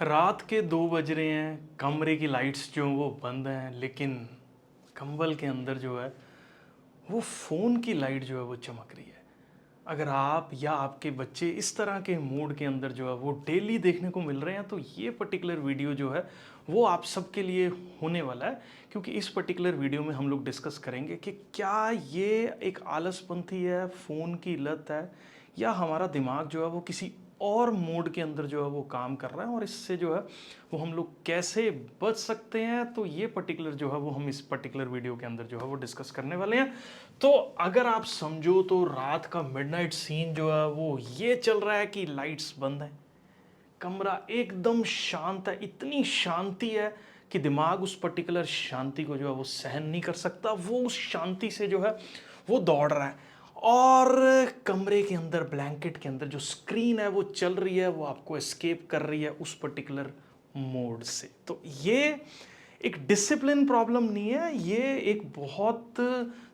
रात के 2 बज रहे हैं, कमरे की लाइट्स जो हैं वो बंद हैं, लेकिन कंबल के अंदर जो है वो फ़ोन की लाइट जो है वो चमक रही है। अगर आप या आपके बच्चे इस तरह के मूड के अंदर जो है वो डेली देखने को मिल रहे हैं, तो ये पर्टिकुलर वीडियो जो है वो आप सबके लिए होने वाला है। क्योंकि इस पर्टिकुलर वीडियो में हम लोग डिस्कस करेंगे कि क्या ये एक आलसपंथी है, फ़ोन की लत है, या हमारा दिमाग जो है वो किसी और मोड के अंदर जो है वो काम कर रहा है, और इससे जो है वो हम लोग कैसे बच सकते हैं। तो ये पर्टिकुलर जो है वो हम इस पर्टिकुलर वीडियो के अंदर जो है वो डिस्कस करने वाले हैं। तो अगर आप समझो तो रात का मिडनाइट सीन जो है वो ये चल रहा है कि लाइट्स बंद है, कमरा एकदम शांत है, इतनी शांति है कि दिमाग उस पर्टिकुलर शांति को जो है वो सहन नहीं कर सकता, वो उस शांति से जो है वो दौड़ रहा है। और कमरे के अंदर ब्लैंकेट के अंदर जो स्क्रीन है वो चल रही है, वो आपको एस्केप कर रही है उस पर्टिकुलर मोड से। तो ये एक डिसिप्लिन प्रॉब्लम नहीं है, ये एक बहुत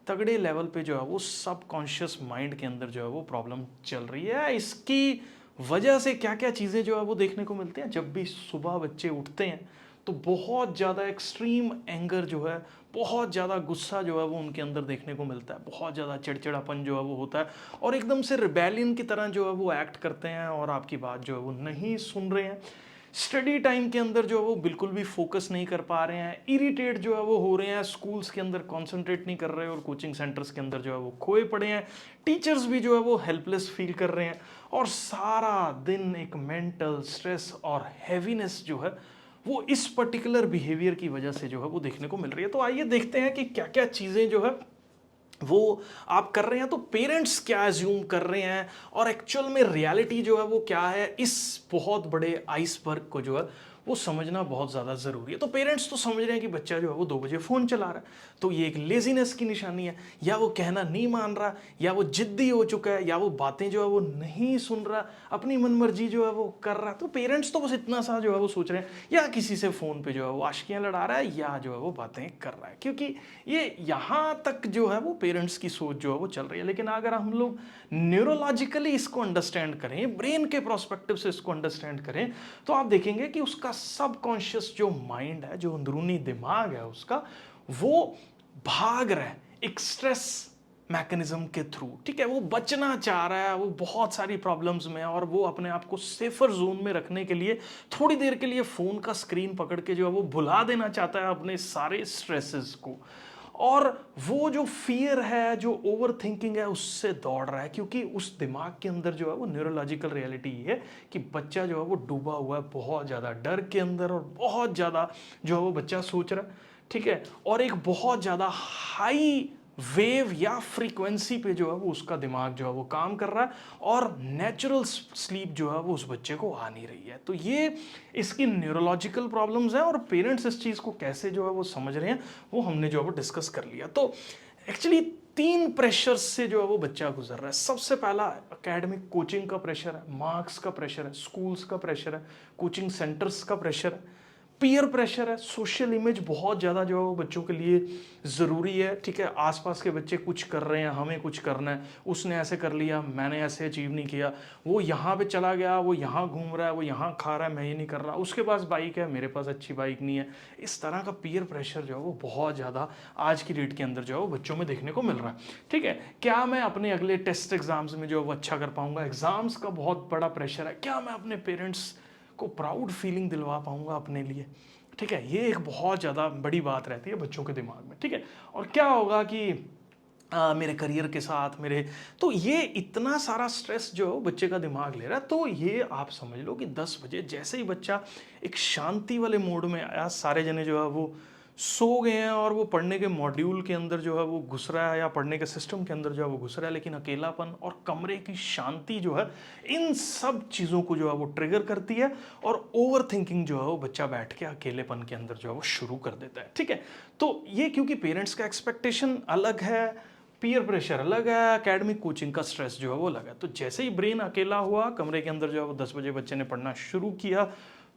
तगड़े लेवल पे जो है वो सबकॉन्शियस माइंड के अंदर जो है वो प्रॉब्लम चल रही है। इसकी वजह से क्या क्या चीज़ें जो है वो देखने को मिलती हैं। जब भी सुबह बच्चे उठते हैं तो बहुत ज़्यादा एक्सट्रीम एंगर जो है, बहुत ज़्यादा गुस्सा जो है वो उनके अंदर देखने को मिलता है, बहुत ज़्यादा चिड़चिड़ापन जो है वो होता है, और एकदम से रिबेलियन की तरह जो है वो एक्ट करते हैं और आपकी बात जो है वो नहीं सुन रहे हैं। स्टडी टाइम के अंदर जो है वो बिल्कुल भी फोकस नहीं कर पा रहे हैं, इरिटेट जो है वो हो रहे हैं, स्कूल्स के अंदर कंसंट्रेट नहीं कर रहे और कोचिंग सेंटर्स के अंदर जो है वो खोए पड़े हैं, टीचर्स भी जो है वो हेल्पलेस फील कर रहे हैं, और सारा दिन एक मेंटल स्ट्रेस और हैवीनेस जो है वो इस पर्टिकुलर बिहेवियर की वजह से जो है वो देखने को मिल रही है। तो आइए देखते हैं कि क्या क्या चीज़ें जो है वो आप कर रहे हैं, तो पेरेंट्स क्या एज्यूम कर रहे हैं और एक्चुअल में रियलिटी जो है वो क्या है। इस बहुत बड़े आइसबर्ग को जो है वो समझना बहुत ज़्यादा ज़रूरी है। तो पेरेंट्स तो समझ रहे हैं कि बच्चा जो है वो 2 बजे फ़ोन चला रहा है, तो ये एक लेजीनेस की निशानी है, या वो कहना नहीं मान रहा, या वो जिद्दी हो चुका है, या वो बातें जो है वो नहीं सुन रहा, अपनी मनमर्जी जो है वो कर रहा है। तो पेरेंट्स तो बस इतना सा जो है वो सोच रहे हैं, या किसी से फ़ोन पे जो है वो आशिकियाँ लड़ा रहा है, या जो है वो बातें कर रहा है। क्योंकि ये यहाँ तक जो है वो पेरेंट्स की सोच जो है वो चल रही है। लेकिन अगर हम लोग न्यूरोलॉजिकली इसको अंडरस्टैंड करें, ब्रेन के प्रोस्पेक्टिव से इसको अंडरस्टैंड करें, तो आप देखेंगे कि उसका सबकॉन्शियस जो माइंड है, जो अंदरूनी दिमाग है उसका, वो भाग रहा है एक स्ट्रेस मैकेनिज्म के थ्रू। ठीक है, वो बचना चाह रहा है, वो बहुत सारी प्रॉब्लम्स में है, और वो अपने आप को सेफर जोन में रखने के लिए थोड़ी देर के लिए फोन का स्क्रीन पकड़ के जो है वो भुला देना चाहता है अपने सारे स्ट्रेसेस को। और वो जो फियर है, जो ओवर थिंकिंग है, उससे दौड़ रहा है, क्योंकि उस दिमाग के अंदर जो है वो न्यूरोलॉजिकल रियलिटी ये है कि बच्चा जो है वो डूबा हुआ है बहुत ज़्यादा डर के अंदर, और बहुत ज़्यादा जो है वो बच्चा सोच रहा है। ठीक है, और एक बहुत ज़्यादा हाई वेव या फ्रीक्वेंसी पे जो है वो उसका दिमाग जो है वो काम कर रहा है, और नेचुरल स्लीप जो है वो उस बच्चे को आ नहीं रही है। तो ये इसकी न्यूरोलॉजिकल प्रॉब्लम्स हैं, और पेरेंट्स इस चीज़ को कैसे जो है वो समझ रहे हैं वो हमने जो है वो डिस्कस कर लिया। तो एक्चुअली 3 प्रेशर से जो है वो बच्चा गुजर रहा है। सबसे पहला एकेडमिक कोचिंग का प्रेशर है, मार्क्स का प्रेशर है, स्कूल्स का प्रेशर है, कोचिंग सेंटर्स का प्रेशर है, पीयर प्रेशर है, सोशल इमेज बहुत ज़्यादा जो है वो बच्चों के लिए ज़रूरी है। ठीक है, आसपास के बच्चे कुछ कर रहे हैं, हमें कुछ करना है, उसने ऐसे कर लिया, मैंने ऐसे अचीव नहीं किया, वो यहाँ पे चला गया, वो यहाँ घूम रहा है, वो यहाँ खा रहा है, मैं ये नहीं कर रहा, उसके पास बाइक है, मेरे पास अच्छी बाइक नहीं है। इस तरह का पीयर प्रेशर जो है वो बहुत ज़्यादा आज की डेट के अंदर जो है वो बच्चों में देखने को मिल रहा है। ठीक है, क्या मैं अपने अगले टेस्ट एग्जाम्स में जो है वो अच्छा कर पाऊंगा, एग्जाम्स का बहुत बड़ा प्रेशर है, क्या मैं अपने पेरेंट्स को प्राउड फीलिंग दिलवा पाऊंगा अपने लिए। ठीक है, ये एक बहुत ज़्यादा बड़ी बात रहती है बच्चों के दिमाग में। ठीक है, और क्या होगा कि मेरे करियर के साथ मेरे, तो ये इतना सारा स्ट्रेस जो है वो बच्चे का दिमाग ले रहा है। तो ये आप समझ लो कि 10 बजे जैसे ही बच्चा एक शांति वाले मोड में आया, सारे जने जो है वो सो गए हैं, और वो पढ़ने के मॉड्यूल के अंदर जो है वो घुस रहा है, या पढ़ने के सिस्टम के अंदर जो है वो घुस रहा है, लेकिन अकेलापन और कमरे की शांति जो है इन सब चीज़ों को जो है वो ट्रिगर करती है, और ओवर थिंकिंग जो है वो बच्चा बैठ के अकेलेपन के अंदर जो है वो शुरू कर देता है। ठीक है, तो ये क्योंकि पेरेंट्स का एक्सपेक्टेशन अलग है, पीयर प्रेशर अलग है, एकेडमिक कोचिंग का स्ट्रेस जो है वो अलग है। तो जैसे ही ब्रेन अकेला हुआ कमरे के अंदर जो है वो 10 बजे बच्चे ने पढ़ना शुरू किया,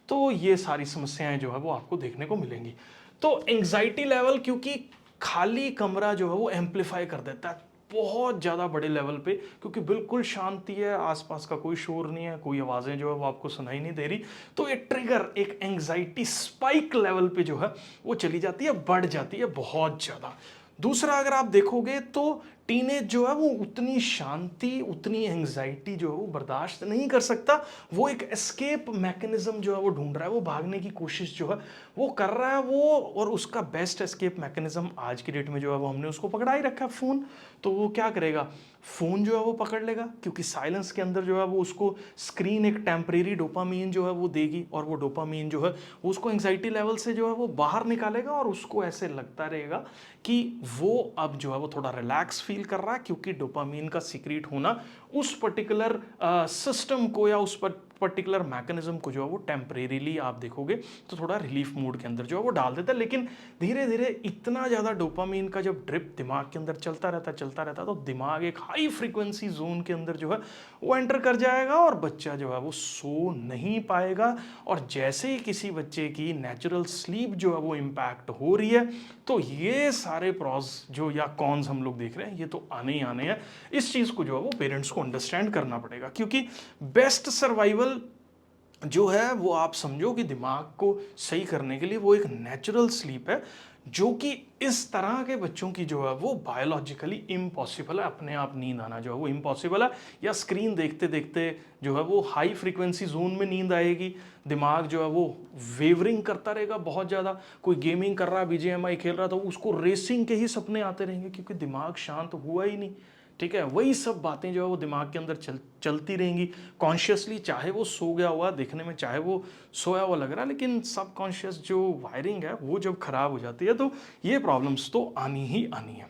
तो ये सारी समस्याएं जो है वो आपको देखने को मिलेंगी। तो एंग्जाइटी लेवल, क्योंकि खाली कमरा जो है वो एम्पलीफाई कर देता है, बहुत ज़्यादा बड़े लेवल पे, क्योंकि बिल्कुल शांति है, आसपास का कोई शोर नहीं है, कोई आवाज़ें जो है वो आपको सुनाई नहीं दे रही, तो ये ट्रिगर एक एंग्जाइटी स्पाइक लेवल पे जो है वो चली जाती है, बढ़ जाती है बहुत ज़्यादा। दूसरा अगर आप देखोगे तो टीनेज जो है वो उतनी शांति, उतनी एंग्जाइटी जो है वो बर्दाश्त नहीं कर सकता। वो एक एस्केप मैकेनिज्म जो है वो ढूंढ रहा है, वो भागने की कोशिश जो है वो कर रहा है वो, और उसका बेस्ट एस्केप मैकेनिज्म आज की डेट में जो है वो हमने उसको पकड़ा ही रखा है, फ़ोन। तो वो क्या करेगा, फ़ोन जो है वो पकड़ लेगा, क्योंकि साइलेंस के अंदर जो है वो उसको स्क्रीन एक टेम्परेरी डोपामीन जो है वो देगी, और वो डोपामीन जो है वो उसको एंग्जाइटी लेवल से जो है वो बाहर निकालेगा, और उसको ऐसे लगता रहेगा कि वो अब जो है वो थोड़ा रिलैक्स फील कर रहा है, क्योंकि डोपामीन का सीक्रेट होना उस पर्टिकुलर सिस्टम को या उस पर्टिकुलर मैकेनिज्म को जो है वो टेम्परेरीली आप देखोगे तो थोड़ा रिलीफ मूड के अंदर जो है वो डाल देता है। लेकिन धीरे धीरे इतना ज़्यादा डोपामीन का जब ड्रिप दिमाग के अंदर चलता रहता है तो दिमाग एक हाई फ्रीक्वेंसी जोन के अंदर जो है वो एंटर कर जाएगा, और बच्चा जो है वो सो नहीं पाएगा। और जैसे ही किसी बच्चे की नेचुरल स्लीप जो है वो इम्पैक्ट हो रही है, तो ये सारे प्रॉस जो या कॉन्स हम लोग देख रहे हैं, ये तो आने ही आने हैं। इस चीज़ को जो है वो पेरेंट्स को अंडरस्टैंड करना पड़ेगा, क्योंकि बेस्ट सर्वाइवल जो है वो आप समझो कि दिमाग को सही करने के लिए वो एक नेचुरल स्लीप है, जो कि इस तरह के बच्चों की जो है वो बायोलॉजिकली इम्पॉसिबल है। अपने आप नींद आना जो है वो इम्पॉसिबल है, या स्क्रीन देखते देखते जो है वो हाई फ्रीक्वेंसी जोन में नींद आएगी, दिमाग जो है वो वेवरिंग करता रहेगा बहुत ज़्यादा। कोई गेमिंग कर रहा है, बीजीएमआई खेल रहा, तो उसको रेसिंग के ही सपने आते रहेंगे, क्योंकि दिमाग शांत हुआ ही नहीं। ठीक है, वही सब बातें जो है वो दिमाग के अंदर चलती रहेंगी कॉन्शियसली, चाहे वो सो गया हुआ दिखने में, चाहे वो सोया हुआ लग रहा है, लेकिन सब कॉन्शियस जो वायरिंग है वो जब खराब हो जाती है तो ये प्रॉब्लम्स तो आनी ही आनी है।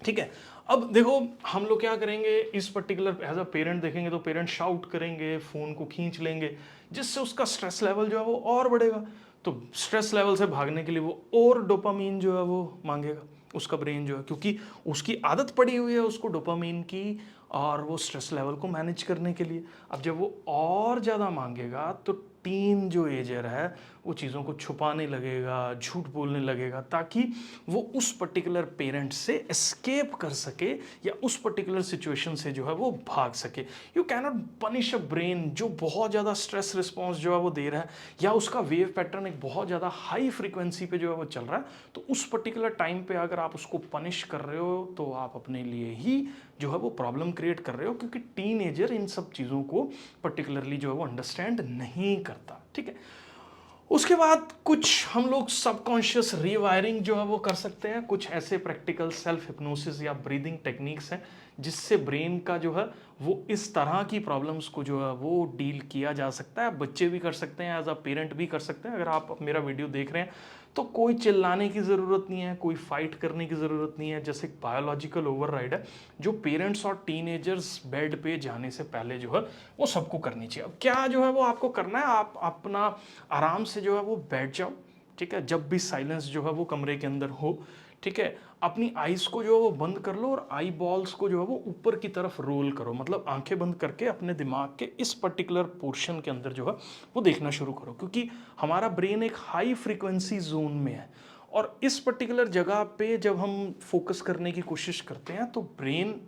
ठीक है, अब देखो हम लोग क्या करेंगे, इस पर्टिकुलर एज अ पेरेंट देखेंगे तो पेरेंट शाउट करेंगे, फ़ोन को खींच लेंगे, जिससे उसका स्ट्रेस लेवल जो है वो और बढ़ेगा। तो स्ट्रेस लेवल से भागने के लिए वो और डोपामीन जो है वो मांगेगा, उसका ब्रेन जो है, क्योंकि उसकी आदत पड़ी हुई है उसको डोपामीन की, और वो स्ट्रेस लेवल को मैनेज करने के लिए। अब जब वो और ज़्यादा मांगेगा तो टीन जो एजर है वो चीज़ों को छुपाने लगेगा, झूठ बोलने लगेगा, ताकि वो उस पर्टिकुलर पेरेंट से एस्केप कर सके, या उस पर्टिकुलर सिचुएशन से जो है वो भाग सके। You cannot punish a brain जो बहुत ज़्यादा स्ट्रेस रिस्पॉन्स जो है वो दे रहा है, या उसका वेव पैटर्न एक बहुत ज़्यादा हाई फ्रीक्वेंसी पे जो है वो चल रहा है। तो उस पर्टिकुलर टाइम पे अगर आप उसको पनिश कर रहे हो तो आप अपने लिए ही जो है वो प्रॉब्लम क्रिएट कर रहे हो, क्योंकि टीनेजर इन सब चीज़ों को पर्टिकुलरली जो है वो अंडरस्टैंड नहीं करता। ठीक है, उसके बाद कुछ हम लोग सबकॉन्शियस रीवायरिंग जो है वो कर सकते हैं। कुछ ऐसे प्रैक्टिकल सेल्फ हिप्नोसिस या ब्रीदिंग टेक्निक्स हैं जिससे ब्रेन का जो है वो इस तरह की प्रॉब्लम्स को जो है वो डील किया जा सकता है। बच्चे भी कर सकते हैं, एज अ पेरेंट भी कर सकते हैं। अगर आप मेरा वीडियो देख रहे हैं तो कोई चिल्लाने की ज़रूरत नहीं है, कोई फाइट करने की ज़रूरत नहीं है। जैसे बायोलॉजिकल ओवरराइड है जो पेरेंट्स और टीनेजर्स बेड पे जाने से पहले जो है वो सबको करनी चाहिए। अब क्या जो है वो आपको करना है, आप अपना आराम से जो है वो बैठ जाओ। ठीक है, जब भी साइलेंस जो है वो कमरे के अंदर हो, ठीक है, अपनी आइज़ को जो है वो बंद कर लो, और आई बॉल्स को जो है वो ऊपर की तरफ रोल करो, मतलब आंखें बंद करके अपने दिमाग के इस पर्टिकुलर पोर्शन के अंदर जो है वो देखना शुरू करो, क्योंकि हमारा ब्रेन एक हाई फ्रीक्वेंसी जोन में है। और इस पर्टिकुलर जगह पे जब हम फोकस करने की कोशिश करते हैं तो ब्रेन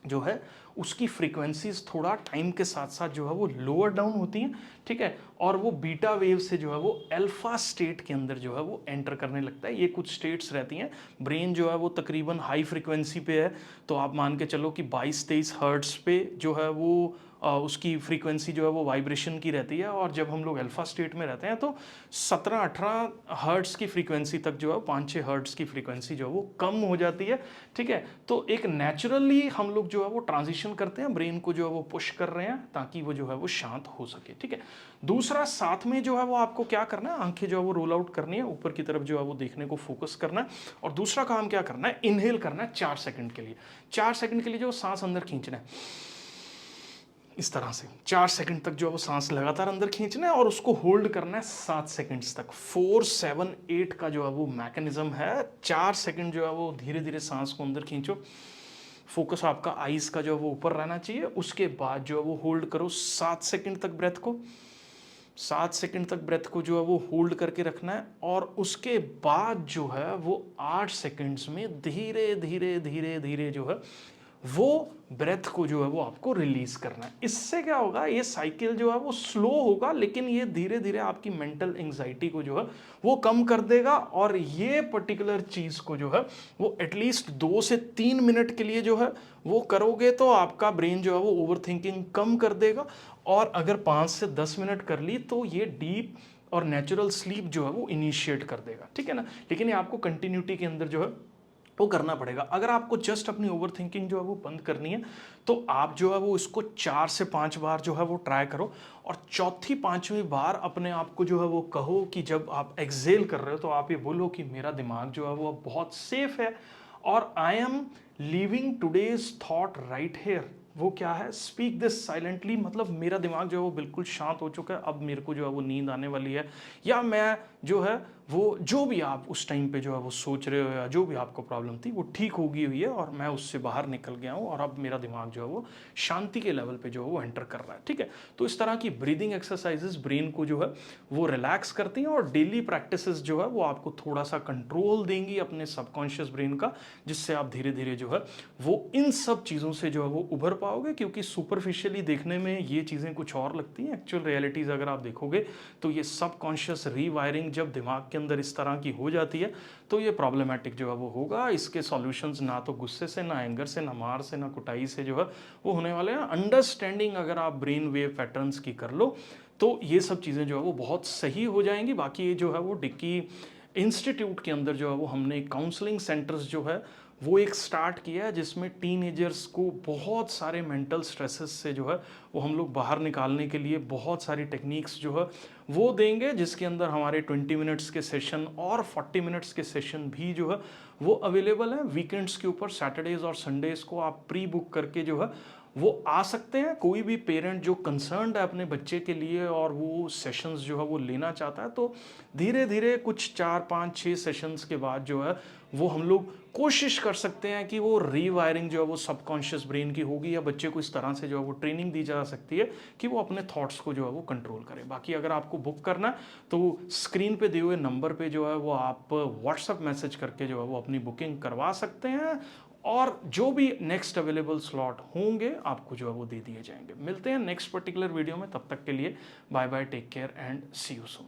जो है उसकी फ्रीक्वेंसीज थोड़ा टाइम के साथ साथ जो है वो लोअर डाउन होती हैं। ठीक है, और वो बीटा वेव से जो है वो अल्फा स्टेट के अंदर जो है वो एंटर करने लगता है। ये कुछ स्टेट्स रहती हैं, ब्रेन जो है वो तकरीबन हाई फ्रीक्वेंसी पे है, तो आप मान के चलो कि 22-23 हर्ट्स पे जो है वो उसकी फ्रीक्वेंसी जो है वो वाइब्रेशन की रहती है। और जब हम लोग अल्फा स्टेट में रहते हैं तो 17-18 हर्ट्स की फ्रीक्वेंसी तक जो है 5-6 हर्ट्स की फ्रीक्वेंसी जो है वो कम हो जाती है। ठीक है, तो एक नेचुरली हम लोग जो है वो ट्रांजिशन करते हैं, ब्रेन को जो है वो पुश कर रहे हैं ताकि वो जो है वो शांत हो सके। ठीक है, दूसरा साथ में जो है वो आपको क्या करना है, आंखें जो है वो रोल आउट करनी है, ऊपर की तरफ जो है वो देखने को फोकस करना है। और दूसरा काम क्या करना है, इनहेल करना है 4 सेकंड के लिए। 4 सेकंड के लिए जो सांस अंदर खींचना है इस तरह से 4 सेकंड तक जो है वो सांस लगातार अंदर खींचना है, और उसको होल्ड करना है 7 सेकंड्स तक। 4-7-8 का जो है वो मैकेनिज्म है। 4 सेकंड जो है वो धीरे धीरे सांस को अंदर खींचो, फोकस आपका आइज का जो है वो ऊपर रहना चाहिए। उसके बाद जो है वो होल्ड करो 7 सेकंड तक ब्रेथ को। 7 सेकंड तक ब्रेथ को जो है वो होल्ड करके रखना है और उसके बाद जो है वो 8 सेकंड्स में धीरे धीरे धीरे धीरे जो है वो ब्रेथ को जो है वो आपको रिलीज करना है। इससे क्या होगा, ये साइकिल जो है वो स्लो होगा लेकिन ये धीरे धीरे आपकी मेंटल एंजाइटी को जो है वो कम कर देगा। और ये पर्टिकुलर चीज को जो है वो एटलीस्ट 2 से 3 मिनट के लिए जो है वो करोगे तो आपका ब्रेन जो है वो ओवर थिंकिंग कम कर देगा। और अगर 5 से 10 मिनट कर ली तो ये डीप और नेचुरल स्लीप जो है वो इनिशिएट कर देगा, ठीक है ना। लेकिन ये आपको कंटिन्यूटी के अंदर जो है वो करना पड़ेगा। अगर आपको जस्ट अपनी ओवर थिंकिंग जो है वो बंद करनी है तो आप जो है वो इसको 4 से 5 बार जो है वो ट्राई करो। और चौथी पांचवी बार अपने आप को जो है वो कहो कि जब आप एक्सेल कर रहे हो तो आप ये बोलो कि मेरा दिमाग जो है वो अब बहुत सेफ है और I am leaving today's thought right here. वो क्या है, स्पीक दिस साइलेंटली, मतलब मेरा दिमाग जो है वो बिल्कुल शांत हो चुका है, अब मेरे को जो है वो नींद आने वाली है। या मैं जो है वो जो भी आप उस टाइम पे जो है वो सोच रहे हो या जो भी आपको प्रॉब्लम थी वो ठीक हो गई हुई है और मैं उससे बाहर निकल गया हूँ और अब मेरा दिमाग जो है वो शांति के लेवल पे जो है वो एंटर कर रहा है, ठीक है। तो इस तरह की ब्रीदिंग एक्सरसाइजेस ब्रेन को जो है वो रिलैक्स करती हैं और डेली प्रैक्टिसेस जो है वो आपको थोड़ा सा कंट्रोल देंगी अपने सबकॉन्शियस ब्रेन का, जिससे आप धीरे धीरे जो है वो इन सब चीज़ों से जो है वो उभर पाओगे। क्योंकि सुपरफिशियली देखने में ये चीज़ें कुछ और लगती हैं, एक्चुअल रियलिटीज़ अगर आप देखोगे तो ये सबकॉन्शियस रीवायरिंग जब दिमाग के अंदर इस तरह की हो जाती है तो ये प्रॉब्लमेटिक जो है वो होगा। इसके सॉल्यूशंस ना तो गुस्से से, ना एंगर से, ना मार से, ना कुटाई से जो है वो होने वाले हैं। अंडरस्टैंडिंग अगर आप ब्रेन वेव पैटर्न्स की कर लो तो ये सब चीज़ें जो है वो बहुत सही हो जाएंगी। बाकी ये जो है वो डिक्की इंस्टीट्यूट के अंदर जो है वो हमने काउंसलिंग सेंटर्स जो है वो एक स्टार्ट किया है, जिसमें टीनेजर्स को बहुत सारे मेंटल स्ट्रेसेस से जो है वो हम लोग बाहर निकालने के लिए बहुत सारी टेक्निक्स जो है वो देंगे, जिसके अंदर हमारे 20 मिनट्स के सेशन और 40 मिनट्स के सेशन भी जो है वो अवेलेबल है। वीकेंड्स के ऊपर सैटरडेज और संडेज को आप प्री बुक करके जो है वो आ सकते हैं। कोई भी पेरेंट जो कंसर्न्ड है अपने बच्चे के लिए और वो सेशंस जो है वो लेना चाहता है तो धीरे धीरे कुछ 4 5 6 सेशंस के बाद जो है वो हम लोग कोशिश कर सकते हैं कि वो रीवायरिंग जो है वो सबकॉन्शियस ब्रेन की होगी, या बच्चे को इस तरह से जो है वो ट्रेनिंग दी जा सकती है कि वो अपने थॉट्स को जो है वो कंट्रोल करे। बाकी अगर आपको बुक करना है तो स्क्रीन पे दिए हुए नंबर पे जो है वो आप व्हाट्सअप मैसेज करके जो है वो अपनी बुकिंग करवा सकते हैं और जो भी नेक्स्ट अवेलेबल स्लॉट होंगे आपको जो है वो दे दिए जाएंगे। मिलते हैं नेक्स्ट पर्टिकुलर वीडियो में, तब तक के लिए bye bye, take care and see you soon.